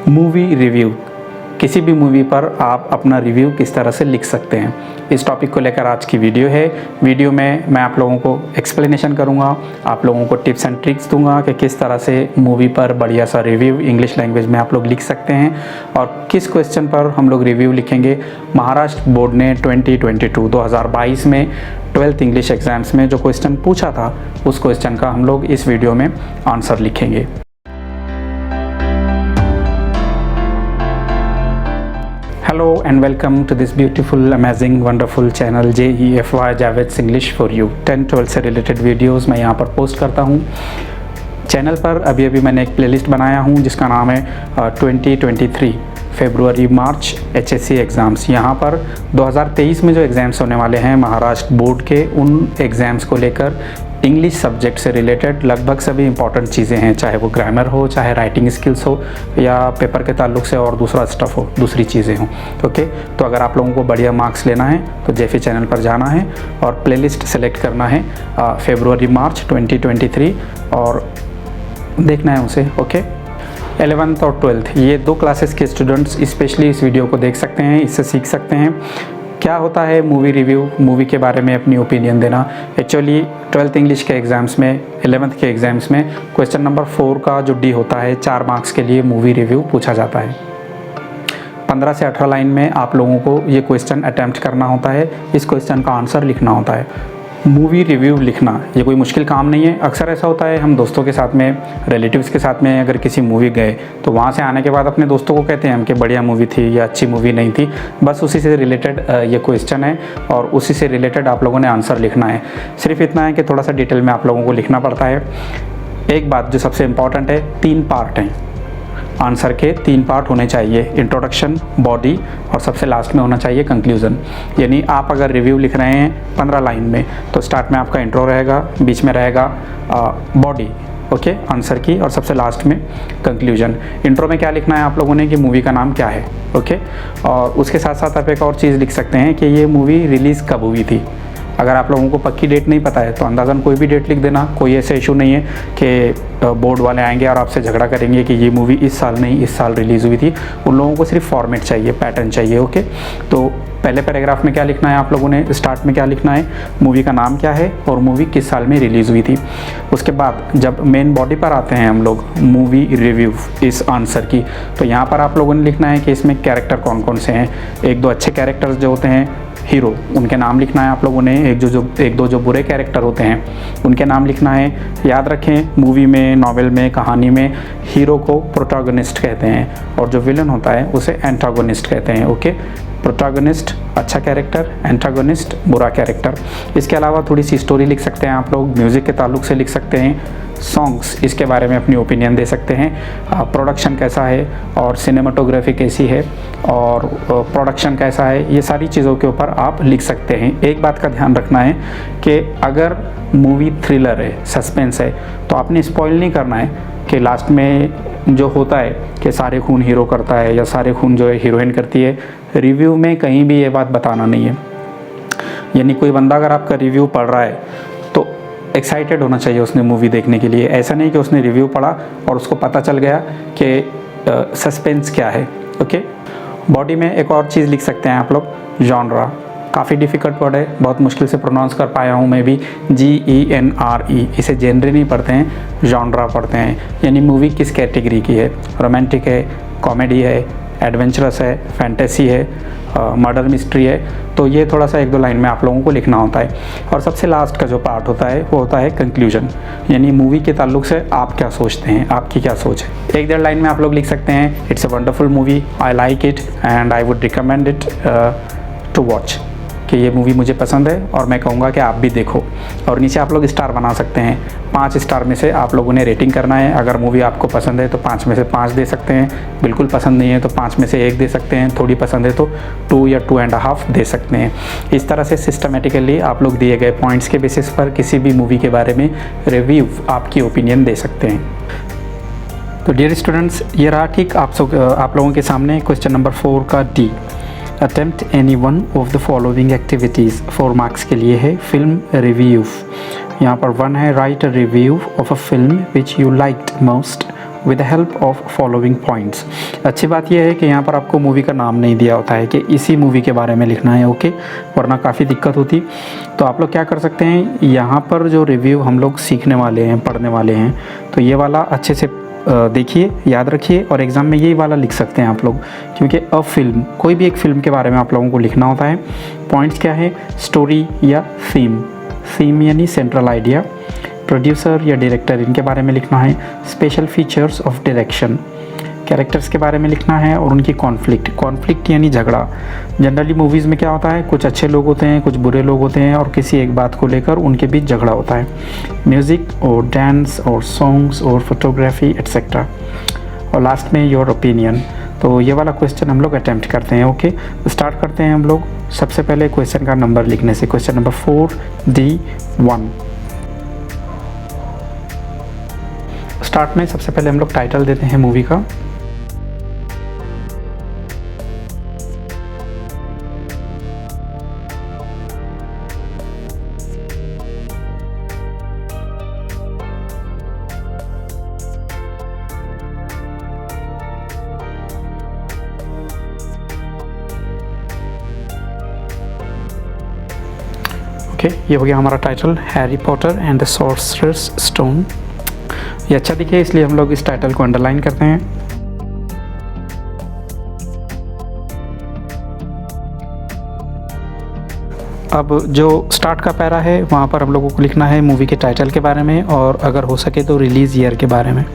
Movie review, किसी भी movie पर आप अपना रिव्यू किस तरह से लिख सकते हैं, इस टॉपिक को लेकर आज की वीडियो है। वीडियो में मैं आप लोगों को एक्सप्लेनेशन करूंगा, आप लोगों को टिप्स एंड ट्रिक्स दूंगा कि किस तरह से मूवी पर बढ़िया सा रिव्यू इंग्लिश लैंग्वेज में आप लोग लिख सकते हैं और किस क्वेश्चन पर हम लोग रिव्यू लिखेंगे। महाराष्ट्र बोर्ड ने 2022 में 12th इंग्लिश एग्जाम्स में जो क्वेश्चन पूछा था उस क्वेश्चन का हम लोग इस वीडियो में आंसर लिखेंगे। Hello and welcome to this beautiful, amazing, wonderful channel JEFY Javeds English for You। 10-12 से रिलेटेड वीडियोस मैं यहाँ पर पोस्ट करता हूँ। चैनल पर अभी मैंने एक प्लेलिस्ट बनाया हूँ जिसका नाम है 2023 फरवरी मार्च HSC एग्ज़ाम्स। यहाँ पर 2023 में जो एग्ज़ाम्स होने वाले हैं महाराष्ट्र बोर्ड के, उन एग्ज़ाम्स को लेकर इंग्लिश सब्जेक्ट से रिलेटेड लगभग सभी इंपॉर्टेंट चीज़ें हैं, चाहे वो ग्रामर हो, चाहे राइटिंग स्किल्स हो, या पेपर के ताल्लुक से और दूसरा स्टफ़ हो, दूसरी चीज़ें हों। ओके, तो अगर आप लोगों को बढ़िया मार्क्स लेना है तो जेफी चैनल पर जाना है और प्लेलिस्ट सेलेक्ट करना है फरवरी मार्च 2023 और देखना है उसे। ओके, 11th और 12th ये दो क्लासेस के स्टूडेंट्स स्पेशली इस वीडियो को देख सकते हैं, इससे सीख सकते हैं क्या होता है मूवी रिव्यू, मूवी के बारे में अपनी ओपिनियन देना। एक्चुअली 12th इंग्लिश के एग्ज़ाम्स में, 11th के एग्ज़ाम्स में क्वेश्चन नंबर 4 का जो डी होता है 4 मार्क्स के लिए मूवी रिव्यू पूछा जाता है। 15 से 18 लाइन में आप लोगों को ये क्वेश्चन अटैम्प्ट करना होता है, इस क्वेश्चन का आंसर लिखना होता है। मूवी रिव्यू लिखना ये कोई मुश्किल काम नहीं है। अक्सर ऐसा होता है हम दोस्तों के साथ में, रिलेटिव्स के साथ में अगर किसी मूवी गए तो वहाँ से आने के बाद अपने दोस्तों को कहते हैं हम कि बढ़िया मूवी थी या अच्छी मूवी नहीं थी। बस उसी से रिलेटेड ये क्वेश्चन है और उसी से रिलेटेड आप लोगों ने आंसर लिखना है। सिर्फ इतना है कि थोड़ा सा डिटेल में आप लोगों को लिखना पड़ता है। एक बात जो सबसे इम्पॉर्टेंट है, 3 पार्ट हैं आंसर के, 3 पार्ट होने चाहिए, इंट्रोडक्शन, बॉडी और सबसे लास्ट में होना चाहिए कंक्लूज़न। यानी आप अगर रिव्यू लिख रहे हैं 15 लाइन में तो स्टार्ट में आपका इंट्रो रहेगा, बीच में रहेगा बॉडी, ओके, आंसर की, और सबसे लास्ट में कंक्लूजन। इंट्रो में क्या लिखना है आप लोगों ने कि मूवी का नाम क्या है, ओके, और उसके साथ साथ आप एक और चीज़ लिख सकते हैं कि ये मूवी रिलीज़ कब हुई थी। अगर आप लोगों को पक्की डेट नहीं पता है तो अंदाज़न कोई भी डेट लिख देना, कोई ऐसा इशू नहीं है कि बोर्ड वाले आएंगे और आपसे झगड़ा करेंगे कि ये मूवी इस साल नहीं इस साल रिलीज़ हुई थी। उन लोगों को सिर्फ फॉर्मेट चाहिए, पैटर्न चाहिए। ओके, तो पहले पैराग्राफ में क्या लिखना है आप लोगों ने, स्टार्ट में क्या लिखना है, मूवी का नाम क्या है और मूवी किस साल में रिलीज़ हुई थी। उसके बाद जब मेन बॉडी पर आते हैं हम लोग, मूवी रिव्यू इस आंसर की, तो यहाँ पर आप लोगों ने लिखना है कि इसमें कैरेक्टर कौन कौन से हैं। एक दो अच्छे कैरेक्टर्स जो होते हैं हीरो, उनके नाम लिखना है आप लोगों ने। एक दो जो बुरे कैरेक्टर होते हैं उनके नाम लिखना है। याद रखें, मूवी में, नॉवेल में, कहानी में हीरो को प्रोटैगनिस्ट कहते हैं और जो विलन होता है उसे एंटागोनिस्ट कहते हैं। ओके, प्रोटैगनिस्ट अच्छा कैरेक्टर, एंटागोनिस्ट बुरा कैरेक्टर। इसके अलावा थोड़ी सी स्टोरी लिख सकते हैं आप लोग, म्यूज़िक के ताल्लुक से लिख सकते हैं, सॉन्ग्स इसके बारे में अपनी ओपिनियन दे सकते हैं, प्रोडक्शन कैसा है और सिनेमाटोग्राफी कैसी है और प्रोडक्शन कैसा है, ये सारी चीज़ों के ऊपर आप लिख सकते हैं। एक बात का ध्यान रखना है कि अगर मूवी थ्रिलर है, सस्पेंस है, तो आपने स्पॉइल नहीं करना है कि लास्ट में जो होता है कि सारे खून हीरो करता है या सारे खून जो है हीरोइन करती है। रिव्यू में कहीं भी ये बात बताना नहीं है। यानी कोई बंदा अगर आपका रिव्यू पढ़ रहा है तो एक्साइटेड होना चाहिए उसने मूवी देखने के लिए। ऐसा नहीं कि उसने रिव्यू पढ़ा और उसको पता चल गया कि सस्पेंस क्या है। ओके, बॉडी में एक और चीज़ लिख सकते हैं आप लोग, जॉनरा। काफ़ी डिफ़िकल्ट वर्ड है, बहुत मुश्किल से प्रोनाउंस कर पाया हूँ मैं भी, GENRE। इसे जेनरे नहीं पढ़ते हैं, जॉनरा पढ़ते हैं। यानी मूवी किस कैटेगरी की है, रोमांटिक है, कॉमेडी है, एडवेंचरस है, फैंटेसी है, मर्डर मिस्ट्री है। तो ये थोड़ा सा 1-2 लाइन में आप लोगों को लिखना होता है। और सबसे लास्ट का जो पार्ट होता है वो होता है कंक्लूजन, यानी मूवी के ताल्लुक से आप क्या सोचते हैं, आपकी क्या सोच है। 1-1.5 लाइन में आप लोग लिख सकते हैं, it's a wonderful movie, I like it and I would recommend it to watch, कि ये मूवी मुझे पसंद है और मैं कहूँगा कि आप भी देखो। और नीचे आप लोग स्टार बना सकते हैं, 5 स्टार में से आप लोगों ने रेटिंग करना है। अगर मूवी आपको पसंद है तो 5 में से 5 दे सकते हैं, बिल्कुल पसंद नहीं है तो 5 में से 1 दे सकते हैं, थोड़ी पसंद है तो 2 या 2.5 दे सकते हैं। इस तरह से सिस्टमेटिकली आप लोग दिए गए पॉइंट्स के बेसिस पर किसी भी मूवी के बारे में रिव्यू, आपकी ओपिनियन दे सकते हैं। तो डियर स्टूडेंट्स, ये रहा ठीक आप लोगों के सामने क्वेश्चन नंबर 4 का D. Attempt any one of the following activities 4 marks के लिए है। फिल्म रिव्यू, यहाँ पर 1 है, right a review of a film which you liked most with the help of following points. अच्छी बात यह है कि यहाँ पर आपको मूवी का नाम नहीं दिया होता है कि इसी मूवी के बारे में लिखना है, ओके, वरना काफ़ी दिक्कत होती। तो आप लोग क्या कर सकते हैं, यहाँ पर जो रिव्यू हम लोग सीखने वाले हैं, पढ़ने वाले हैं, तो ये वाला अच्छे से देखिए, याद रखिए, और एग्ज़ाम में यही वाला लिख सकते हैं आप लोग, क्योंकि अ फिल्म, कोई भी एक फ़िल्म के बारे में आप लोगों को लिखना होता है। पॉइंट्स क्या है, स्टोरी या थीम, थीम यानी सेंट्रल आइडिया, प्रोड्यूसर या डायरेक्टर, इनके बारे में लिखना है, special features of direction, characters के बारे में लिखना है, और उनकी कॉन्फ्लिक्ट, कॉन्फ्लिक्ट यानी झगड़ा। जनरली मूवीज़ में क्या होता है, कुछ अच्छे लोग होते हैं, कुछ बुरे लोग होते हैं, और किसी एक बात को लेकर उनके बीच झगड़ा होता है। म्यूज़िक और डांस और सॉन्ग्स और फोटोग्राफी एट्सेट्रा, और लास्ट में योर ओपिनियन। तो ये वाला क्वेश्चन हम लोग अटैम्प्ट करते हैं, ओके। तो स्टार्ट करते हैं हम लोग सबसे पहले क्वेश्चन का नंबर लिखने से। Question number 4D1। स्टार्ट में सबसे पहले हम लोग टाइटल देते हैं मूवी का। ओके, ये हो गया हमारा title, Harry Potter and the Sorcerer's stone. ये अच्छा दिखे इसलिए हम लोग इस टाइटल को अंडरलाइन करते हैं। अब जो स्टार्ट का पैरा है वहाँ पर हम लोगों को लिखना है मूवी के टाइटल के बारे में, और अगर हो सके तो रिलीज़ ईयर के बारे में।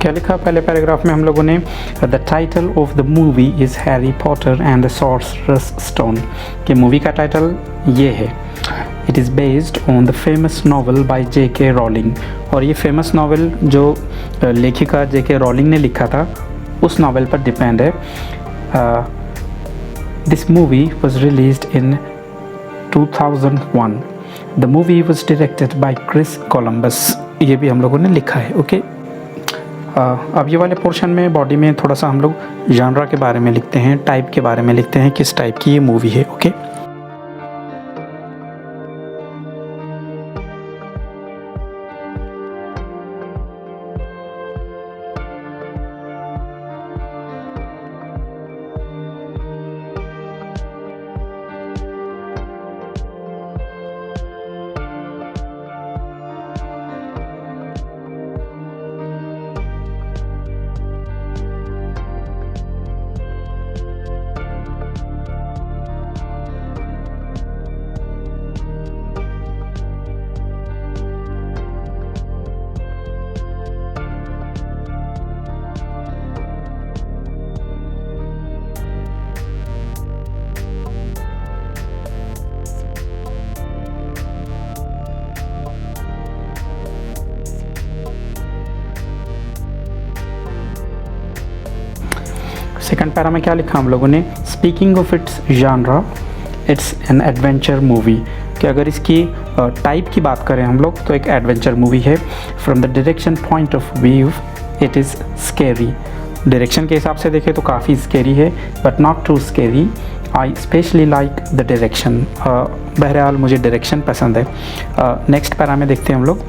क्या लिखा पहले पैराग्राफ में हम लोगों ने, the title of the movie is Harry Potter and the Sorcerer's Stone, कि मूवी का टाइटल ये है। It is based on the famous novel by J.K. Rowling, और ये फेमस नावल जो लेखिका J.K. रॉलिंग ने लिखा था उस नावल पर डिपेंड है। This movie was released in 2001। The movie was directed by Chris Columbus, ये भी हम लोगों ने लिखा है, ओके। अब ये वाले पोर्शन में बॉडी में थोड़ा सा हम लोग जॉनरा के बारे में लिखते हैं, टाइप के बारे में लिखते हैं, किस टाइप की ये मूवी है, ओके। सेकंड पैरा में क्या लिखा हम लोगों ने, speaking of its genre, it's an adventure movie, कि अगर इसकी टाइप की बात करें हम लोग तो एक एडवेंचर मूवी है। From the direction point of view it is scary, direction के हिसाब से देखें तो काफ़ी स्केरी है, but not too scary. I specially like the direction, बहरहाल मुझे डायरेक्शन पसंद है। नेक्स्ट पैरा में देखते हैं हम लोग।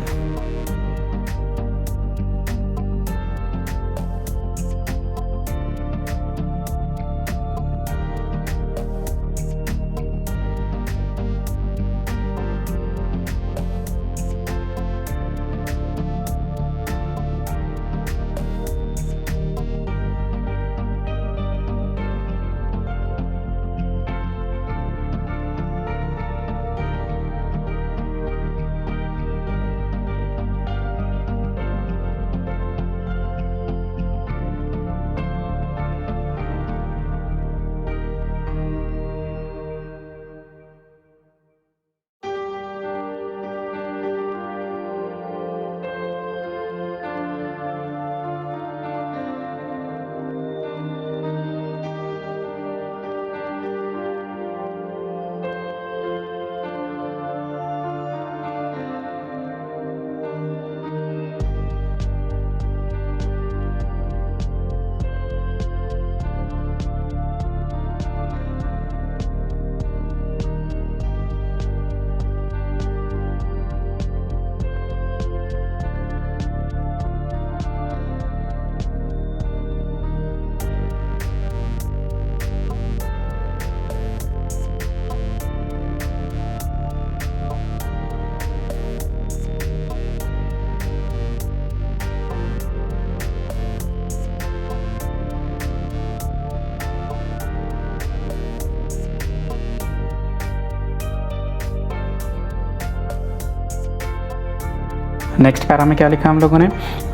नेक्स्ट पैरा में क्या लिखा हम लोगों ने?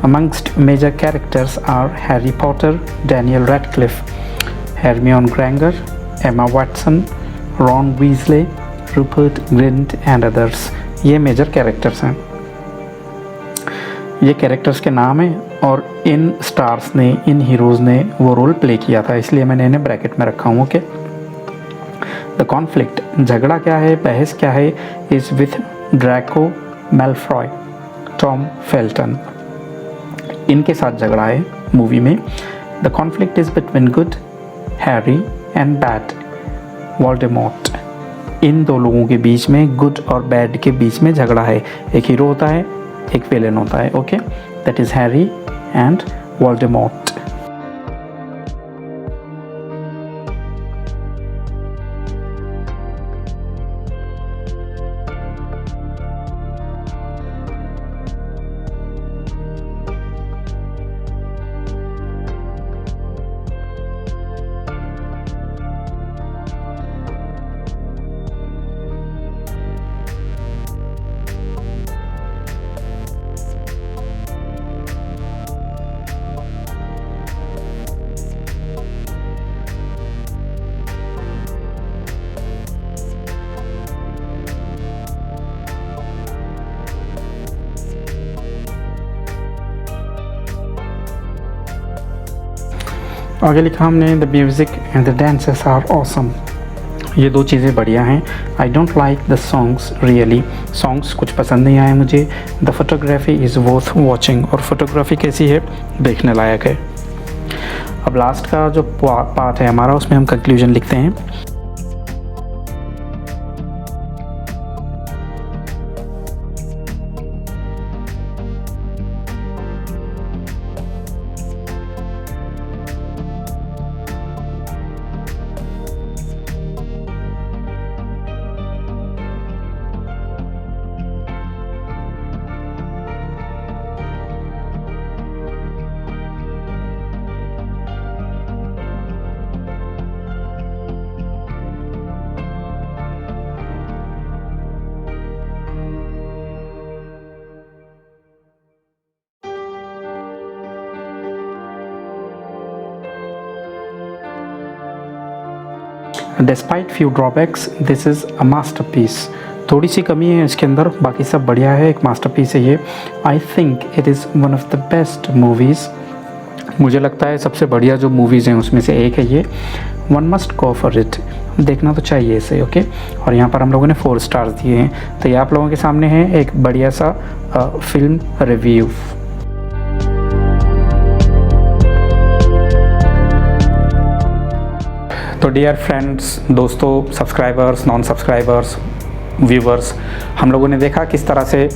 Amongst major characters are Harry Potter, Daniel Radcliffe, Hermione Granger, Emma Watson, Ron Weasley, Rupert Grint and others. ये मेजर कैरेक्टर्स हैं, ये कैरेक्टर्स के नाम हैं और इन स्टार्स ने, इन हीरोज़ ने वो रोल प्ले किया था, इसलिए मैंने इन्हें ब्रैकेट में रखा हूँ। ओके। द कॉन्फ्लिक्ट, झगड़ा क्या है, बहस क्या है, is with Draco Malfoy, Tom Felton, इनके साथ झगड़ा है मूवी में। The conflict is between good Harry and bad Voldemort. इन दो लोगों के बीच में, गुड और बैड के बीच में झगड़ा है। एक हीरो होता है, एक विलेन होता है। Okay, that is Harry and Voldemort. आगे लिखा हमने the music and the dances are awesome. ये दो चीज़ें बढ़िया हैं। I don't like the songs really, songs कुछ पसंद नहीं आए मुझे। The photography is worth watching, और फोटोग्राफी कैसी है, देखने लायक है। अब लास्ट का जो पार्ट है हमारा, उसमें हम कंक्लूजन लिखते हैं। Despite few drawbacks, this is a masterpiece. थोड़ी सी कमी है इसके अंदर, बाकी सब बढ़िया है, एक मास्टरपीस है ये। I think it is one of the best movies. मुझे लगता है सबसे बढ़िया जो मूवीज़ हैं उसमें से एक है ये। One must go for it, देखना तो चाहिए इसे। ओके, और यहाँ पर हम लोगों ने 4 स्टार्स दिए हैं। तो ये आप लोगों के सामने है एक बढ़िया सा फिल्म रिव्यू। तो डियर फ्रेंड्स, दोस्तों, सब्सक्राइबर्स, नॉन सब्सक्राइबर्स, व्यूवर्स, हम लोगों ने देखा किस तरह से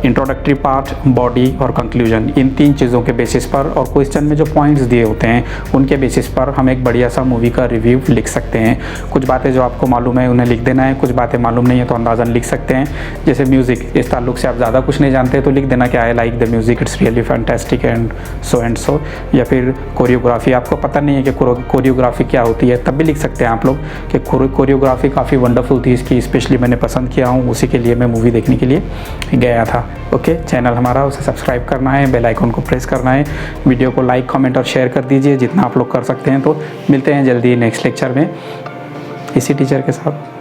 इंट्रोडक्टरी पार्ट, बॉडी और कंक्लूजन, इन 3 चीज़ों के बेसिस पर और क्वेश्चन में जो पॉइंट्स दिए होते हैं उनके बेसिस पर हम एक बढ़िया सा मूवी का रिव्यू लिख सकते हैं। कुछ बातें जो आपको मालूम है उन्हें लिख देना है, कुछ बातें मालूम नहीं है तो अंदाज़न लिख सकते हैं। जैसे म्यूज़िक, इस ताल्लुक से आप ज़्यादा कुछ नहीं जानते तो लिख देना कि I like the music, it's really fantastic and so. या फिर कोरियोग्राफी, आपको पता नहीं है कि कोरियोग्राफी क्या होती है, तब भी लिख सकते हैं आप लोग कि कोरियोग्राफी काफ़ी वंडरफुल थी इसकी, स्पेशली मैंने पसंद किया हूँ, उसी के लिए मैं मूवी देखने के लिए गया था। ओके, चैनल हमारा, उसे सब्सक्राइब करना है, बेल आइकन को प्रेस करना है, वीडियो को लाइक, कमेंट और शेयर कर दीजिए जितना आप लोग कर सकते हैं। तो मिलते हैं जल्दी नेक्स्ट लेक्चर में इसी टीचर के साथ।